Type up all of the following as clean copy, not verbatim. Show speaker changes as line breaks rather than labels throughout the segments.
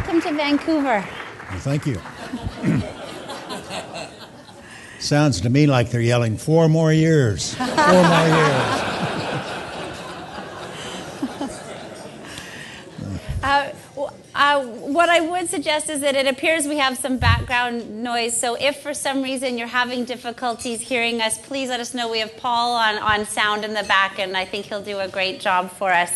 welcome to Vancouver.
Well, thank you. Sounds to me like they're yelling 4 more years. 4 more years.
What I would suggest is that it appears we have some background noise, so if for some reason you're having difficulties hearing us, please let us know. We have Paul on sound in the back, and I think he'll do a great job for us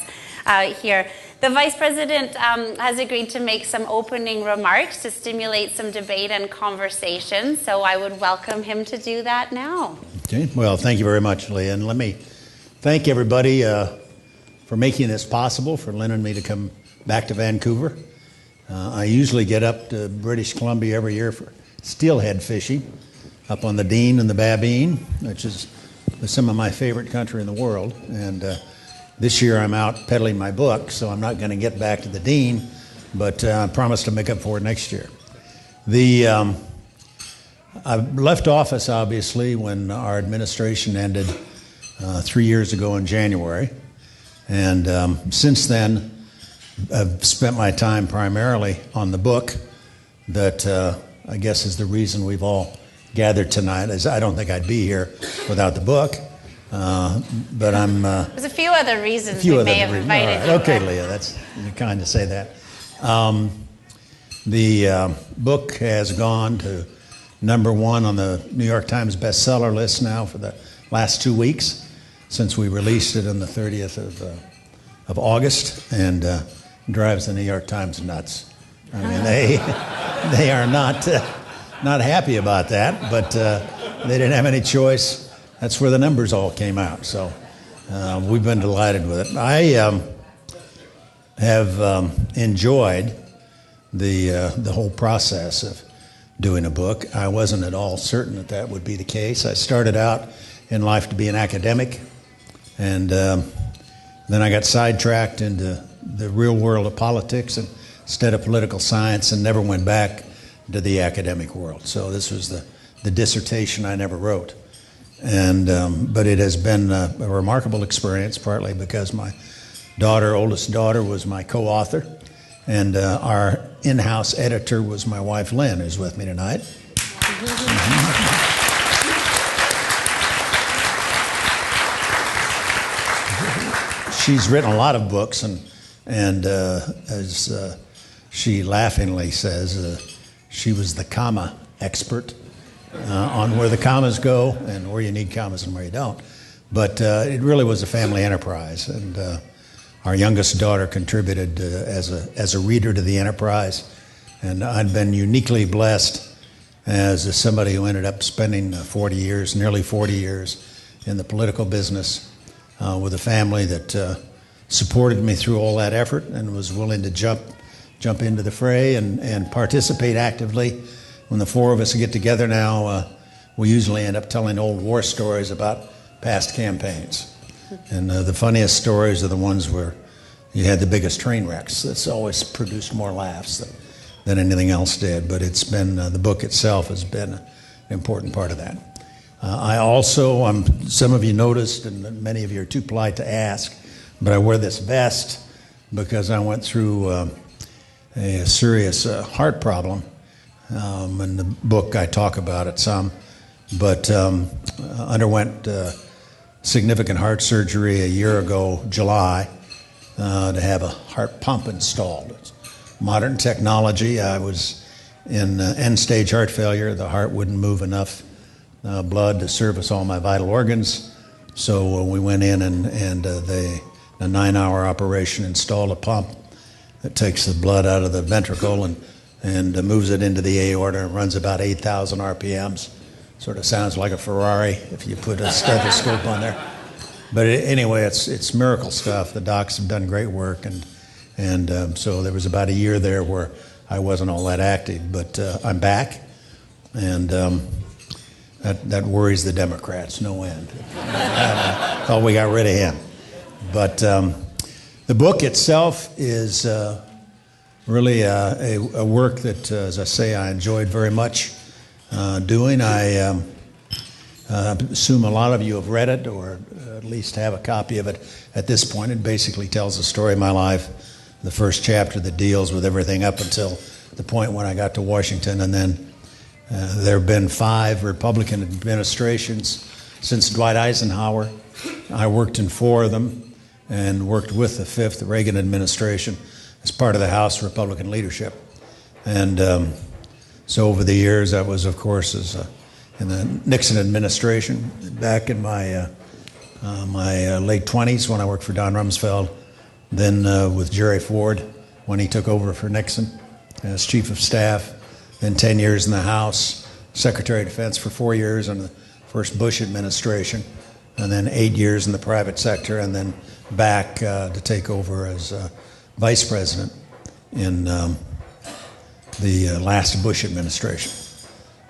here. The Vice President has agreed to make some opening remarks to stimulate some debate and conversation, so I would welcome him to do that now.
Okay. Well, thank you very much, Leah, and let me thank everybody for making this possible, for lending me to come back to Vancouver. I usually get up to British Columbia every year for steelhead fishing up on the Dean and the Babine, which is some of my favorite country in the world. And this year I'm out peddling my book, so I'm not going to get back to the Dean, but I promise to make up for it next year. I left office, obviously, when our administration ended 3 years ago in January. And since then, I've spent my time primarily on the book that I guess is the reason we've all gathered tonight. I don't think I'd be here without the book, but I'm...
There's a few other reasons we may have invited you.
Okay, Leah, that's kind to say that. The book has gone to #1 on the New York Times bestseller list now for the last 2 weeks since we released it on the 30th of August, and drives the New York Times nuts. I mean, they are not happy about that, but they didn't have any choice. That's where the numbers all came out. So we've been delighted with it. I have enjoyed the whole process of doing a book. I wasn't at all certain that would be the case. I started out in life to be an academic, and then I got sidetracked into the real world of politics instead of political science, and never went back to the academic world. So this was the dissertation I never wrote. And but it has been a remarkable experience, partly because my oldest daughter, was my co-author, and our in-house editor was my wife, Lynn, who's with me tonight. She's written a lot of books, and as she laughingly says, she was the comma expert on where the commas go and where you need commas and where you don't. But it really was a family enterprise, and our youngest daughter contributed as a reader to the enterprise, and I'd been uniquely blessed as somebody who ended up spending nearly 40 years in the political business with a family that supported me through all that effort and was willing to jump into the fray and participate actively. When the 4 of us get together now, we usually end up telling old war stories about past campaigns. And the funniest stories are the ones where you had the biggest train wrecks. That's always produced more laughs than anything else did. But it's been, the book itself has been an important part of that. I also, some of you noticed, and many of you are too polite to ask, but I wear this vest because I went through a serious heart problem. In the book I talk about it some, but underwent significant heart surgery a year ago, July, to have a heart pump installed. It's modern technology. I was in end-stage heart failure. The heart wouldn't move enough blood to service all my vital organs. So we went in and the 9-hour operation installed a pump that takes the blood out of the ventricle and moves it into the aorta and runs about 8,000 RPMs. Sort of sounds like a Ferrari if you put a stethoscope on there. But anyway, it's miracle stuff. The docs have done great work, and so there was about a year there where I wasn't all that active, but I'm back, and that worries the Democrats no end. Thought we got rid of him. But the book itself is really a work that, as I say, I enjoyed very much doing. I assume a lot of you have read it, or at least have a copy of it at this point. It basically tells the story of my life the first chapter that deals with everything up until the point when I got to Washington. And then there have been 5 Republican administrations since Dwight Eisenhower. I worked in 4 of them and worked with the 5th, the Reagan administration, as part of the House Republican leadership. And so over the years, I was, of course, in the Nixon administration, back in my late 20s when I worked for Don Rumsfeld, then with Jerry Ford when he took over for Nixon as Chief of Staff, then 10 years in the House, Secretary of Defense for 4 years in the first Bush administration, and then 8 years in the private sector, and then back to take over as Vice President in the last Bush administration.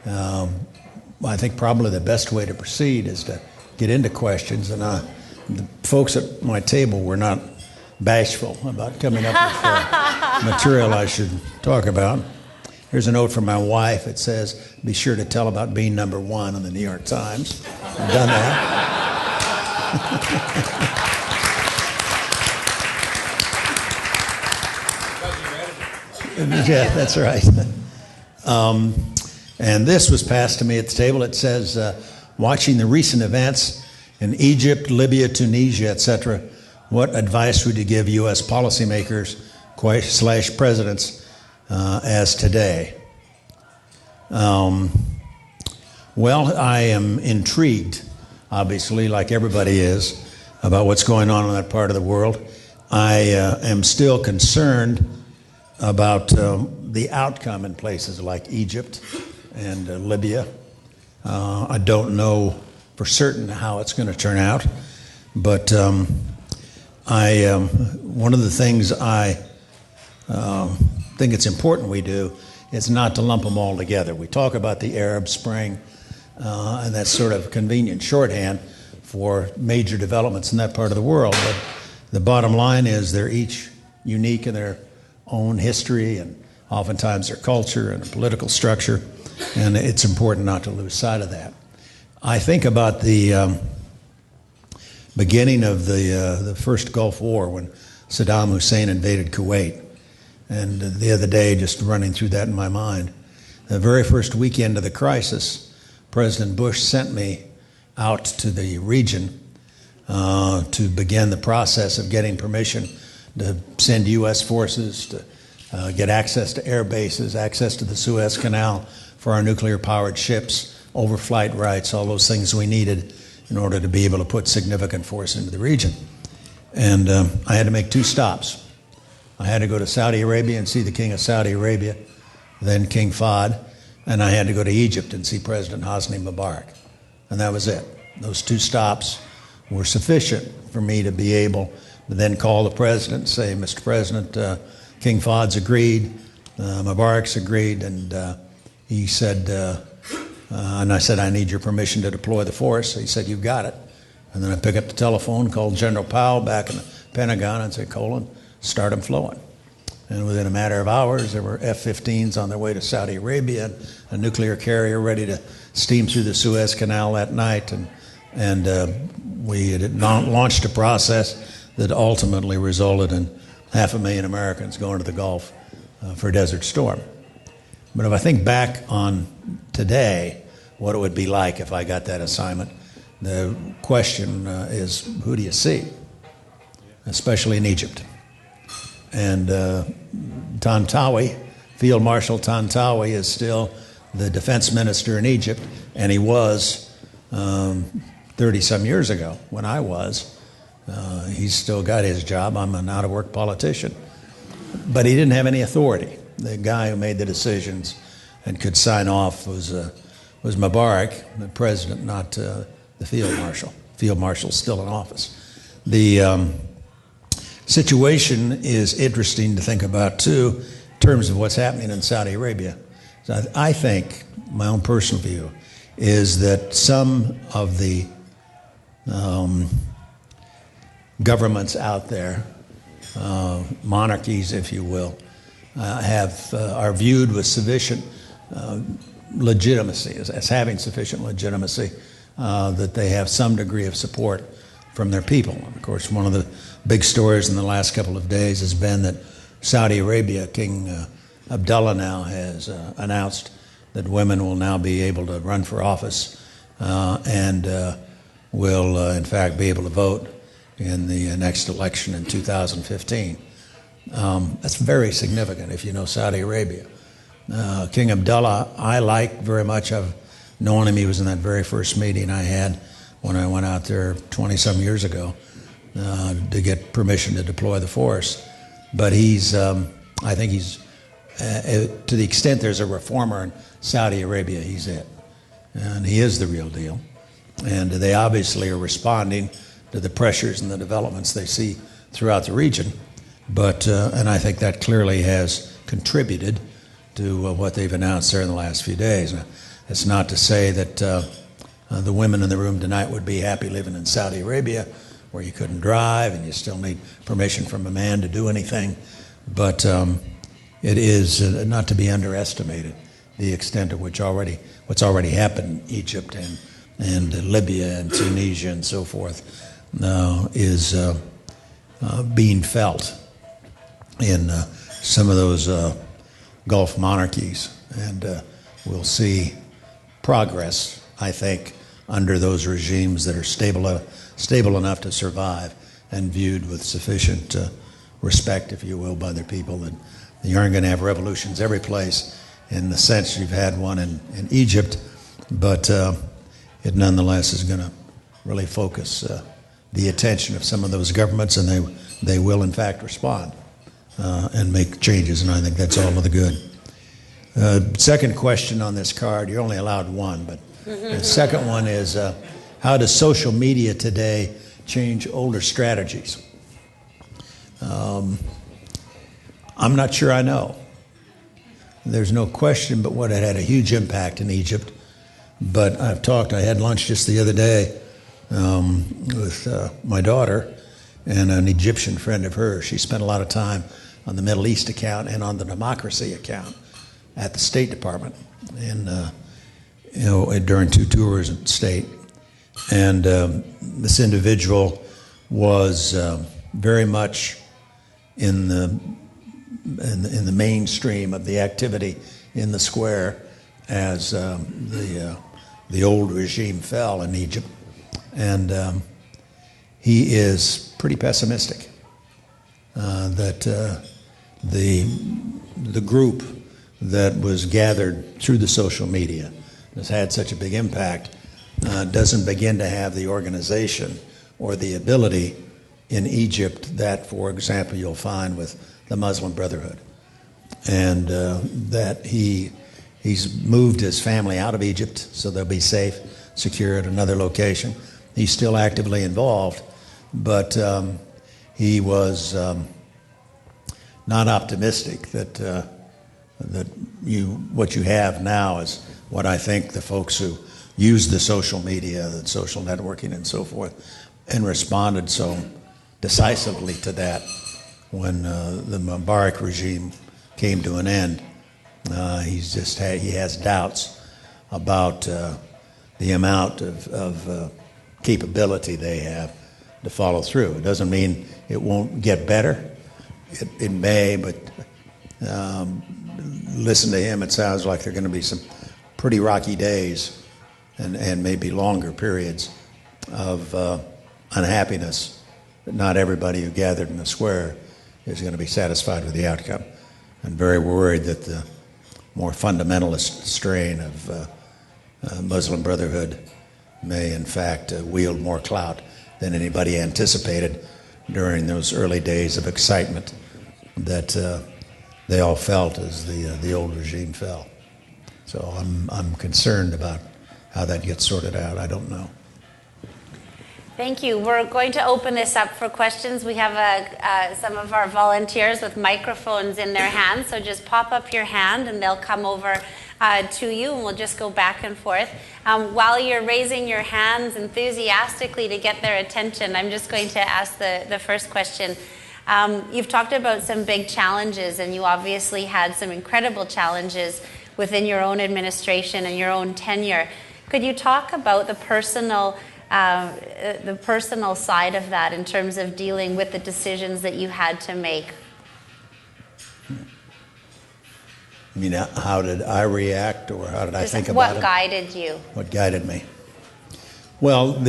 I think probably the best way to proceed is to get into questions, and the folks at my table were not bashful about coming up with material I should talk about. Here's a note from my wife. It says, be sure to tell about being number 1 on the New York Times. I've done that. Yeah, that's right. And this was passed to me at the table. It says, watching the recent events in Egypt, Libya, Tunisia, etc., what advice would you give U.S. policymakers / presidents as today? Well, I am intrigued, obviously, like everybody is, about what's going on in that part of the world. I am still concerned about the outcome in places like Egypt and Libya. I don't know for certain how it's going to turn out, but one of the things I think it's important we do is not to lump them all together. We talk about the Arab Spring, and that's sort of convenient shorthand for major developments in that part of the world. But the bottom line is they're each unique in their own history and oftentimes their culture and their political structure, and it's important not to lose sight of that. I think about the beginning of the first Gulf War when Saddam Hussein invaded Kuwait. And the other day, just running through that in my mind, the very first weekend of the crisis, President Bush sent me out to the region to begin the process of getting permission to send U.S. forces, to get access to air bases, access to the Suez Canal for our nuclear-powered ships, overflight rights, all those things we needed in order to be able to put significant force into the region. And I had to make 2 stops. I had to go to Saudi Arabia and see the King of Saudi Arabia, then King Fahd, and I had to go to Egypt and see President Hosni Mubarak. And that was it. Those 2 stops were sufficient for me to be able to then call the president and say, Mr. President, King Fahd's agreed, Mubarak's agreed, and he said, and I said, I need your permission to deploy the force. He said, you've got it. And then I picked up the telephone, called General Powell back in the Pentagon and said, Colin, start them flowing. And within a matter of hours, there were F-15s on their way to Saudi Arabia, and a nuclear carrier ready to steam through the Suez Canal that night. And we had launched a process that ultimately resulted in 500,000 Americans going to the Gulf for Desert Storm. But if I think back on today, what it would be like if I got that assignment, the question is, who do you see? Especially in Egypt. And Tantawi, Field Marshal Tantawi, is still the defense minister in Egypt, and he was 30-some years ago when I was. He's still got his job. I'm an out-of-work politician. But he didn't have any authority. The guy who made the decisions and could sign off was Mubarak, the president, not the field marshal. Field marshal's still in office. The situation is interesting to think about, too, in terms of what's happening in Saudi Arabia. So I think, my own personal view, is that some of the governments out there, monarchies, if you will, are viewed with sufficient legitimacy, as having sufficient legitimacy, that they have some degree of support from their people. And of course, one of the big stories in the last couple of days has been that Saudi Arabia, King Abdullah now has announced that women will now be able to run for office and will, in fact, be able to vote in the next election in 2015. That's very significant if you know Saudi Arabia. King Abdullah, I like very much. I've known him. He was in that very first meeting I had when I went out there 20-some years ago to get permission to deploy the force. But I think he's, to the extent there's a reformer in Saudi Arabia, he's it. And he is the real deal. And they obviously are responding to the pressures and the developments they see throughout the region. But, and I think that clearly has contributed to what they've announced there in the last few days. It's not to say that the women in the room tonight would be happy living in Saudi Arabia, where you couldn't drive and you still need permission from a man to do anything. But it is not to be underestimated, the extent to which what's already happened in Egypt and Libya and Tunisia and so forth is being felt in some of those Gulf monarchies. And we'll see progress, I think, under those regimes that are stable enough to survive and viewed with sufficient respect, if you will, by their people. That you aren't going to have revolutions every place in the sense you've had one in Egypt, but it nonetheless is going to really focus the attention of some of those governments, and they will in fact respond and make changes, and I think that's all of the good. Second question on this card, you're only allowed one, but the second one is, how does social media today change older strategies? I'm not sure I know. There's no question but what it had a huge impact in Egypt. But I had lunch just the other day with my daughter and an Egyptian friend of hers. She spent a lot of time on the Middle East account and on the democracy account at the State Department, and during 2 tours at state. And this individual was very much in the mainstream of the activity in the square as the old regime fell in Egypt, and he is pretty pessimistic that the group that was gathered through the social media has had such a big impact doesn't begin to have the organization or the ability in Egypt that, for example, you'll find with the Muslim Brotherhood, and that he's moved his family out of Egypt so they'll be safe, secure at another location. He's still actively involved, but he was not optimistic that what you have now is what I think the folks who use the social media, the social networking and so forth, and responded so decisively to that when the Mubarak regime came to an end. He has doubts about the amount of capability they have to follow through. It doesn't mean it won't get better. It may, but listen to him, it sounds like there are going to be some pretty rocky days and maybe longer periods of unhappiness. That not everybody who gathered in the square is going to be satisfied with the outcome. I'm very worried that the more fundamentalist strain of Muslim Brotherhood may in fact wield more clout than anybody anticipated during those early days of excitement that they all felt as the old regime fell. So I'm concerned about how that gets sorted out. I don't know.
Thank you. We're going to open this up for questions. We have some of our volunteers with microphones in their hands, so just pop up your hand and they'll come over to you, and we'll just go back and forth. While you're raising your hands enthusiastically to get their attention, I'm just going to ask the first question. You've talked about some big challenges, and you obviously had some incredible challenges within your own administration and your own tenure. Could you talk about the personal side of that in terms of dealing with the decisions that you had to make?
I mean, how did I react, or how did I think about
What
it?
guided you?
What guided me? Well,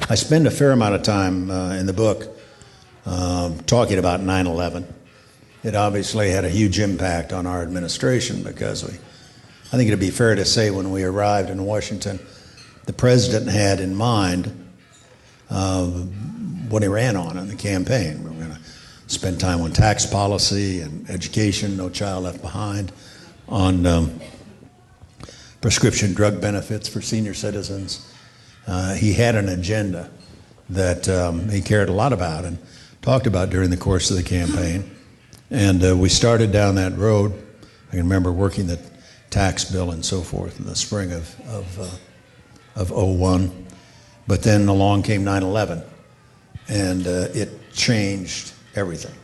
I spend a fair amount of time in the book talking about 9/11. It obviously had a huge impact on our administration because I think it'd be fair to say when we arrived in Washington, the president had in mind what he ran on in the campaign. We were going to spend time on tax policy and education, no child left behind, on prescription drug benefits for senior citizens. He had an agenda that he cared a lot about and talked about during the course of the campaign. And we started down that road. I can remember working the tax bill and so forth in the spring of '01. But then along came 9/11, and it changed everything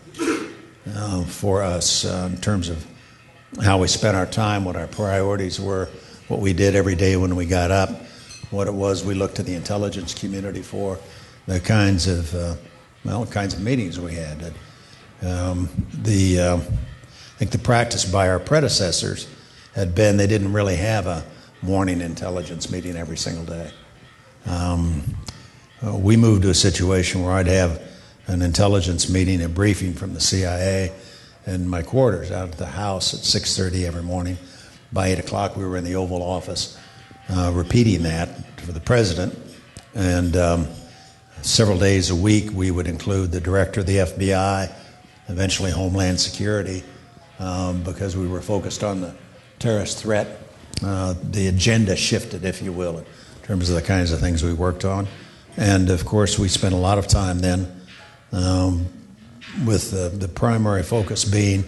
for us in terms of how we spent our time, what our priorities were, what we did every day when we got up, what it was we looked to the intelligence community for, the kinds of meetings we had. I think the practice by our predecessors had been they didn't really have a morning intelligence meeting every single day. We moved to a situation where I'd have an intelligence meeting, a briefing from the CIA in my quarters out at the house at 6:30 every morning. By 8 o'clock, we were in the Oval Office repeating that for the president. And several days a week, we would include the director of the FBI, eventually Homeland Security, because we were focused on the terrorist threat. The agenda shifted, if you will, in terms of the kinds of things we worked on. And, of course, we spent a lot of time then with the primary focus being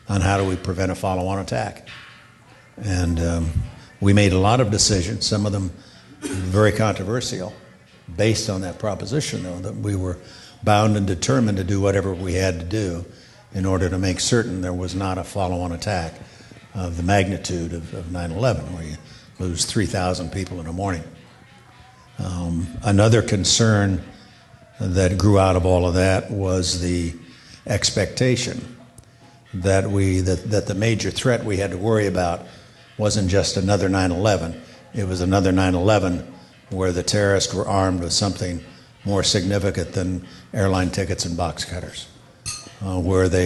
on how do we prevent a follow-on attack. And we made a lot of decisions, some of them very controversial, based on that proposition, though, that we were bound and determined to do whatever we had to do in order to make certain there was not a follow-on attack of the magnitude of 9/11, where you lose 3,000 people in a morning. Another concern that grew out of all of that was the expectation that the major threat we had to worry about wasn't just another 9/11. It was another 9/11 where the terrorists were armed with something more significant than airline tickets and box cutters, where they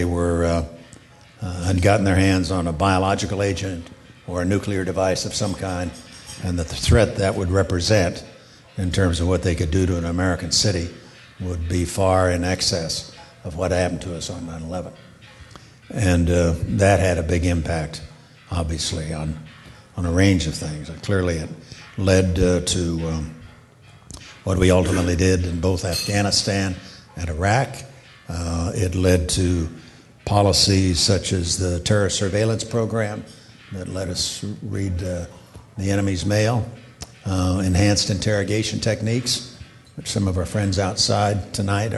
had gotten their hands on a biological agent or a nuclear device of some kind, and that the threat that would represent in terms of what they could do to an American city would be far in excess of what happened to us on 9/11. And that had a big impact, obviously, on a range of things. Clearly, it led to what we ultimately did in both Afghanistan and Iraq. It led to policies such as the terrorist surveillance program that let us read the enemy's mail, enhanced interrogation techniques, which some of our friends outside tonight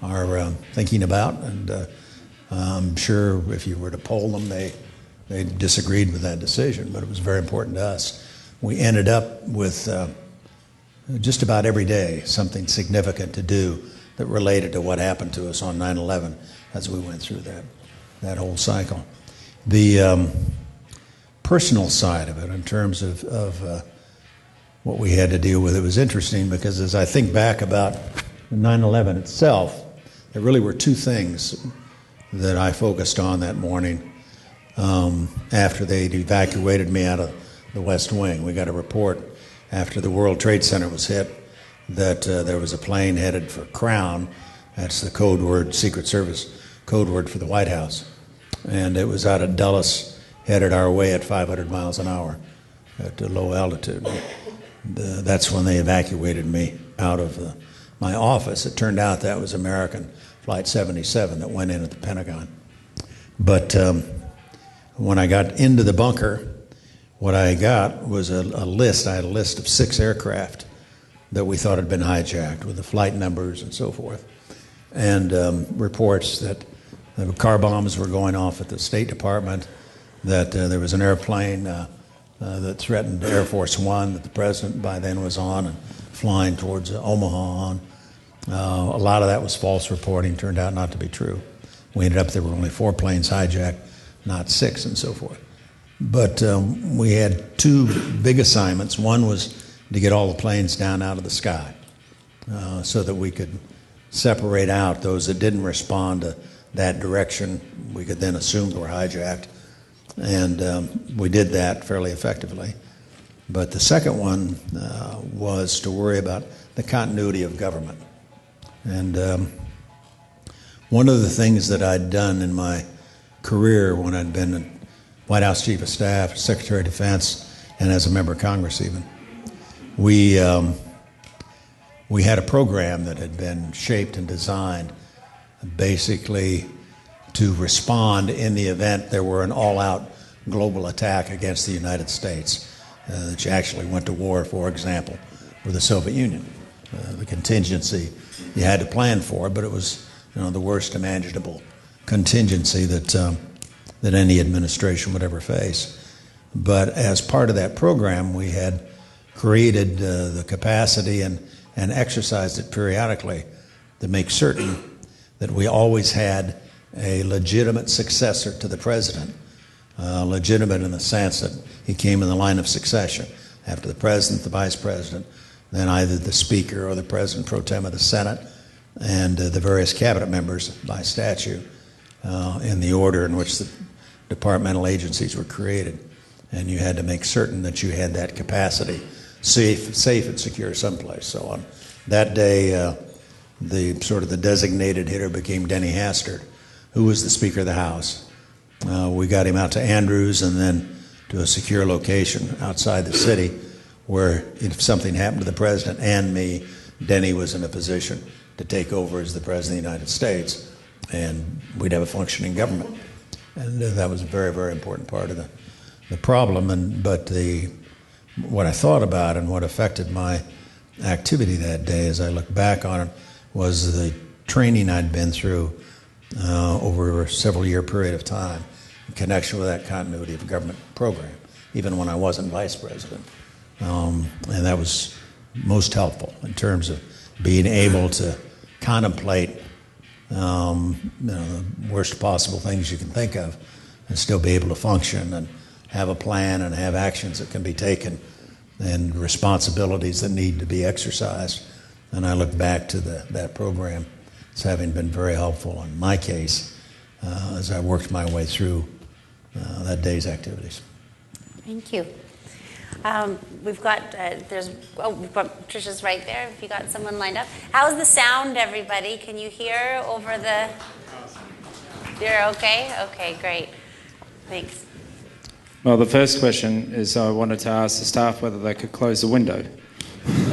are thinking about. And I'm sure if you were to poll them, they disagreed with that decision, but it was very important to us. We ended up with just about every day something significant to do that related to what happened to us on 9/11 as we went through that whole cycle. The personal side of it, in terms of what we had to deal with, it was interesting because as I think back about 9/11 itself, there really were two things that I focused on that morning after they'd evacuated me out of the West Wing. We got a report after the World Trade Center was hit that there was a plane headed for Crown. That's the code word, Secret Service code word for the White House. And it was out of Dulles, headed our way at 500 miles an hour at a low altitude. That's when they evacuated me out of my office. It turned out that was American Flight 77 that went in at the Pentagon. But when I got into the bunker, what I got was a list. I had a list of 6 aircraft that we thought had been hijacked with the flight numbers and so forth. And reports that car bombs were going off at the State Department, that there was an airplane that threatened Air Force One that the president by then was on and flying towards Omaha on. A lot of that was false reporting, turned out not to be true. we ended up there were only 4 planes hijacked, not 6, and so forth. But we had 2 big assignments. One was to get all the planes down out of the sky so that we could separate out those that didn't respond to that direction. We could then assume were hijacked. And we did that fairly effectively. But the second one was to worry about the continuity of government. And one of the things that I'd done in my career when I'd been a White House Chief of Staff, Secretary of Defense, and as a member of Congress even, we had a program that had been shaped and designed basically to respond in the event there were an all-out global attack against the United States, that you actually went to war, for example, with the Soviet Union. The contingency you had to plan for, but it was the worst imaginable contingency that any administration would ever face. But as part of that program, we had created the capacity and exercised it periodically to make certain that we always had a legitimate successor to the president, legitimate in the sense that he came in the line of succession after the president, the vice president, then either the speaker or the president pro tem of the Senate, and the various cabinet members by statute in the order in which the departmental agencies were created. And you had to make certain that you had that capacity safe and secure someplace. So on that day, the designated hitter became Denny Hastert, who was the Speaker of the House. We got him out to Andrews and then to a secure location outside the city where if something happened to the president and me, Denny was in a position to take over as the President of the United States, and we'd have a functioning government. And that was a very, very important part of the problem. But what I thought about and what affected my activity that day as I look back on it was the training I'd been through over a several-year period of time in connection with that continuity of government program, even when I wasn't vice president. And that was most helpful in terms of being able to contemplate the worst possible things you can think of and still be able to function and have a plan and have actions that can be taken and responsibilities that need to be exercised. And I look back to that program as having been very helpful in my case as I worked my way through that day's activities.
Thank you. We've got Tricia's right there. If you got someone lined up. How's the sound, everybody? Can you hear over the? You're okay? Okay, great. Thanks.
Well, the first question is I wanted to ask the staff whether they could close the window.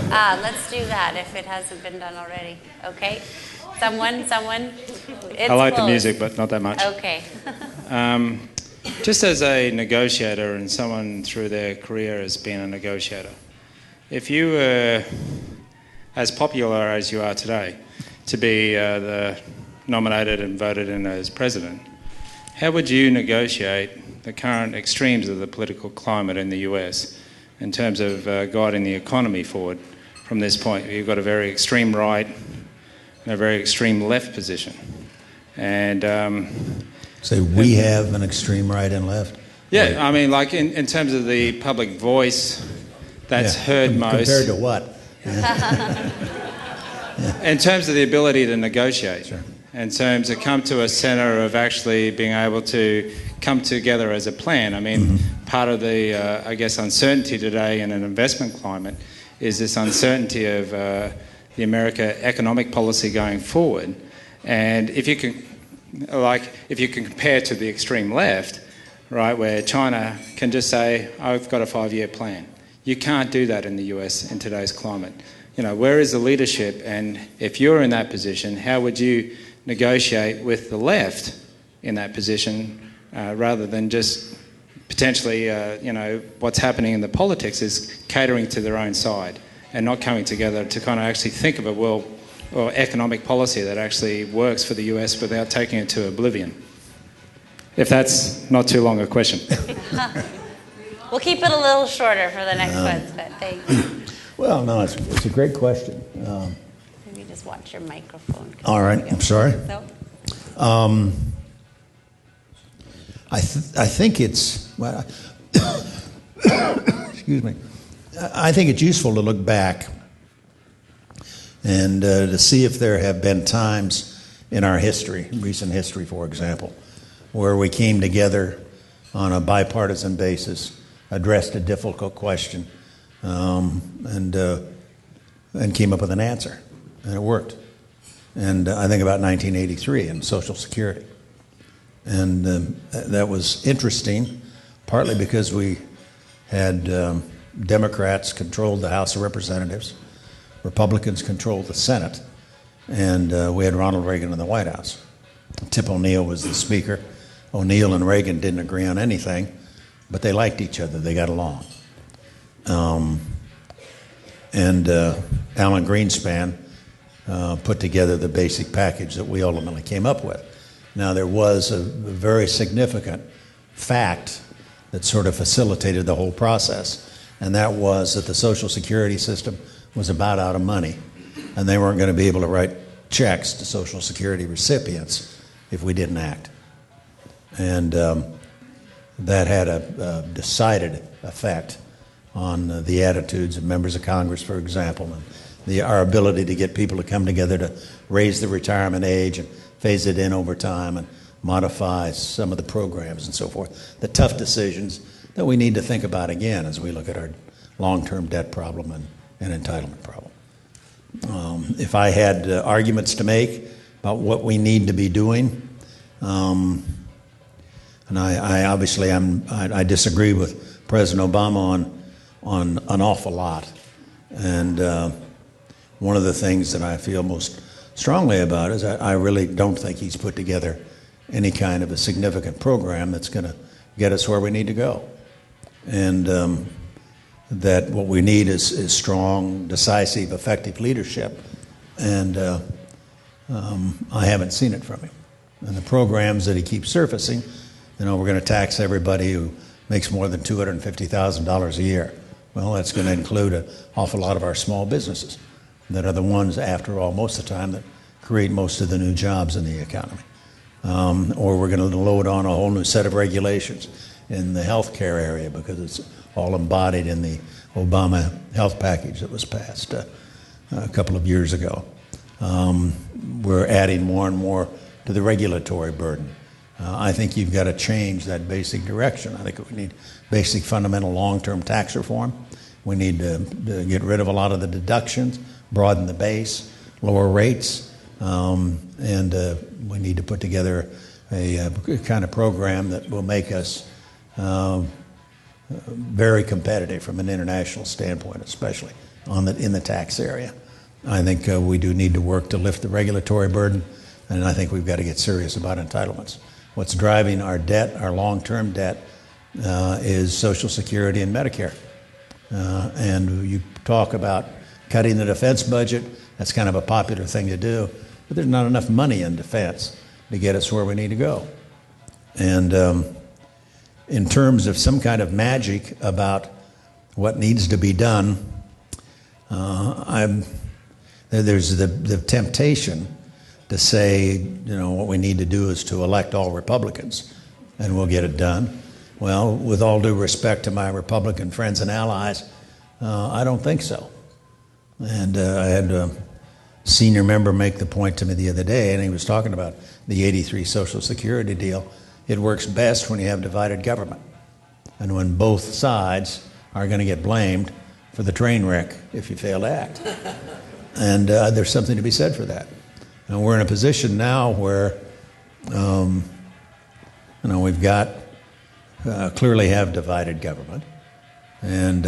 Let's do that if it hasn't been done already. Okay. Someone. It's
I like
closed.
the music, but not that much.
Okay.
Just as a negotiator and someone through their career has been a negotiator, if you were as popular as you are today to be nominated and voted in as president, how would you negotiate the current extremes of the political climate in the US in terms of guiding the economy forward from this point? You've got a very extreme right and a very extreme left position. And
Say we have an extreme right and left?
yeah, I mean, like in terms of the public voice that's heard most.
Compared to what?
In terms of the ability to negotiate.
Sure.
In terms of come to a centre of actually being able to come together as a plan. I mean, part of the, uncertainty today in an investment climate is this uncertainty of the America economic policy going forward. And if you can compare to the extreme left, right, where China can just say, I've got a 5-year plan. You can't do that in the US in today's climate. Where is the leadership? And if you're in that position, how would you negotiate with the left in that position rather than just potentially, what's happening in the politics is catering to their own side and not coming together to kind of actually think of a world or economic policy that actually works for the US without taking it to oblivion? If that's not too long a question.
We'll keep it a little shorter for the next ones, but thanks.
Well, no, it's a great question.
Maybe just watch your microphone.
All right, I'm sorry.
So,
I think it's, well, excuse me, I think it's useful to look back and to see if there have been times in our history, recent history, for example, where we came together on a bipartisan basis, addressed a difficult question, and came up with an answer, and it worked. And I think about 1983 and Social Security. And that was interesting, partly because we had Democrats controlled the House of Representatives, Republicans controlled the Senate, and we had Ronald Reagan in the White House. Tip O'Neill was the speaker. O'Neill and Reagan didn't agree on anything, but they liked each other. They got along. And Alan Greenspan put together the basic package that we ultimately came up with. Now, there was a very significant fact that sort of facilitated the whole process, and that was that the Social Security system was about out of money, and they weren't going to be able to write checks to Social Security recipients if we didn't act. And that had a decided effect on the attitudes of members of Congress, for example, and our ability to get people to come together to raise the retirement age and phase it in over time and modify some of the programs and so forth. The tough decisions that we need to think about again as we look at our long-term debt problem and entitlement problem. If I had arguments to make about what we need to be doing, and I obviously I disagree with President Obama on an awful lot, and one of the things that I feel most strongly about is I really don't think he's put together any kind of a significant program that's going to get us where we need to go, and that what we need is strong, decisive, effective leadership, and I haven't seen it from him. And the programs that he keeps surfacing, we're going to tax everybody who makes more than $250,000 a year. Well, that's going to include an awful lot of our small businesses that are the ones, after all, most of the time that create most of the new jobs in the economy. Or we're going to load on a whole new set of regulations in the healthcare area because it's all embodied in the Obama health package that was passed a couple of years ago. We're adding more and more to the regulatory burden. I think you've got to change that basic direction. I think we need basic fundamental long-term tax reform. We need to get rid of a lot of the deductions, broaden the base, lower rates, and we need to put together a kind of program that will make us very competitive from an international standpoint, especially in the tax area. I think we do need to work to lift the regulatory burden, and I think we've got to get serious about entitlements. What's driving our debt, our long-term debt, is Social Security and Medicare. And you talk about cutting the defense budget, that's kind of a popular thing to do, but there's not enough money in defense to get us where we need to go. And in terms of some kind of magic about what needs to be done, there's the temptation to say, what we need to do is to elect all Republicans and we'll get it done. Well, with all due respect to my Republican friends and allies, I don't think so. And I had a senior member make the point to me the other day, and he was talking about the 83 Social Security deal. It works best when you have divided government and when both sides are going to get blamed for the train wreck if you fail to act. And there's something to be said for that. And we're in a position now where, we've got, clearly have divided government. And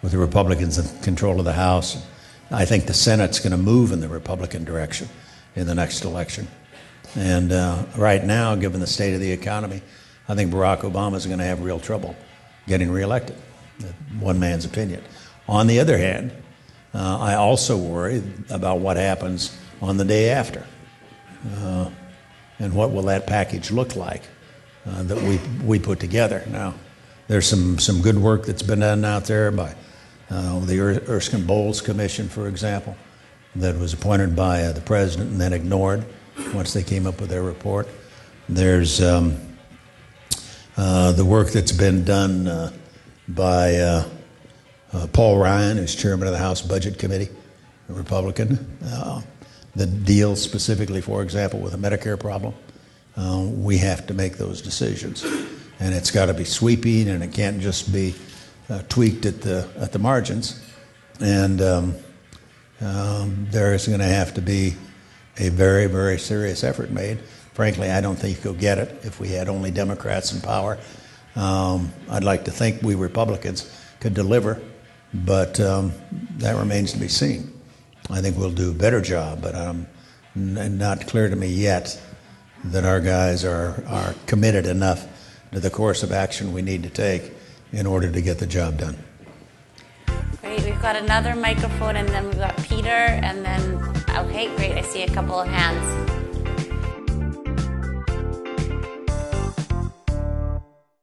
with the Republicans in control of the House, I think the Senate's going to move in the Republican direction in the next election. And right now, given the state of the economy, I think Barack Obama is going to have real trouble getting reelected, one man's opinion. On the other hand, I also worry about what happens on the day after. And what will that package look like that we put together? Now, there's some good work that's been done out there by the Erskine Bowles Commission, for example, that was appointed by the president and then ignored. once they came up with their report. There's the work that's been done by Paul Ryan, who's chairman of the House Budget Committee, a Republican, that deals specifically, for example, with the Medicare problem. We have to make those decisions, and it's got to be sweeping, and it can't just be tweaked at the margins. And there is going to have to be a very, very serious effort made. Frankly, I don't think you'll get it if we had only Democrats in power. I'd like to think we Republicans could deliver, but that remains to be seen. I think we'll do a better job, but not clear to me yet that our guys are committed enough to the course of action we need to take in order to get the job done.
Great. We've got another microphone, and then we've got Peter, and then, okay, great. I see a couple of hands.